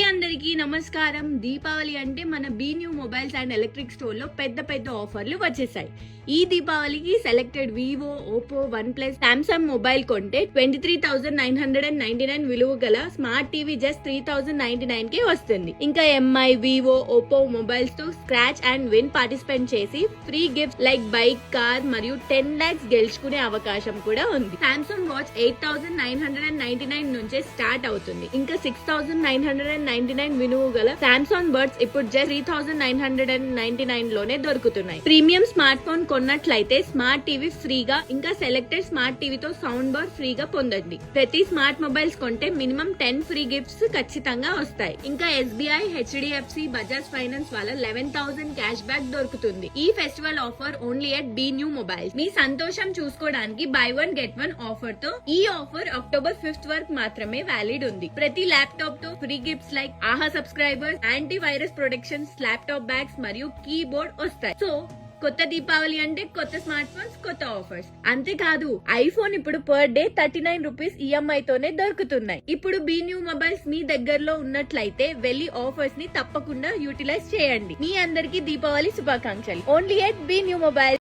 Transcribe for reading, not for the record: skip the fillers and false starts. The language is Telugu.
అందరికీ నమస్కారం. దీపావళి అంటే మన B new Mobiles and Electric Store లో పెద్ద పెద్ద ఆఫర్లు వచ్చేసాయి. ఈ దీపావళికి selected Vivo, Oppo, OnePlus, Samsung mobile కొంటే 23,999 విలువ గల స్మార్ట్ టీవీ జస్ట్ 3,099 కే వస్తుంది. ఇంకా ఎంఐ, వివో, ఓపో మొబైల్స్ తో స్క్రాచ్ అండ్ విన్ పార్టిసిపేట్ చేసి free gift like bike, car మరియు 10 lakhs గెలుచుకునే అవకాశం కూడా ఉంది. సామ్సంగ్ వాచ్ 8,999 నుంచే స్టార్ట్ అవుతుంది. ఇంకా 6,999 విలువ గల సామ్సంగ్ బర్డ్స్ ఇప్పుడు జస్ట్ 3,999 లోనే దొరుకుతున్నాయి. ప్రీమియం స్మార్ట్ ఫోన్ కొన్నట్లయితే స్మార్ట్ టీవీ ఫ్రీగా, ఇంకా సెలెక్టెడ్ స్మార్ట్ టీవీతో సౌండ్ బార్ ఫ్రీగా పొందండి. ప్రతి స్మార్ట్ మొబైల్స్ కొంటే మినిమం 10 ఫ్రీ గిఫ్ట్స్ ఖచ్చితంగా వస్తాయి. ఇంకా ఎస్బీఐ, హెచ్డిఎఫ్సి, బజాజ్ ఫైనాన్స్ వాళ్ళ 11,000 క్యాష్ బ్యాక్ దొరుకుతుంది. ఈ festival offer only at B new mobiles. మీ సంతోషం చూసుకోవడానికి buy one get one offer తో ఈ ఆఫర్ అక్టోబర్ 5th వరకు మాత్రమే వ్యాలిడ్ ఉంది. ప్రతి ల్యాప్టాప్ తో ఫ్రీ గిఫ్ట్స్ లైక్ ఆహా subscribers, anti virus protections, laptop bags మరియు కీబోర్డ్ వస్తాయి. సో కొత్త దీపావళి అంటే కొత్త స్మార్ట్ ఫోన్స్, కొత్త ఆఫర్స్. అంతేకాదు ఐఫోన్ ఇప్పుడు పర్ డే 39 రూపీస్ ఈఎంఐ తోనే దొరుకుతున్నాయి. ఇప్పుడు బీ న్యూ మొబైల్స్ మీ దగ్గరలో ఉన్నట్లయితే వెళ్లి ఆఫర్స్ ని తప్పకుండా యూటిలైజ్ చేయండి. మీ అందరికీ దీపావళి శుభాకాంక్షలు. Only at B New mobile.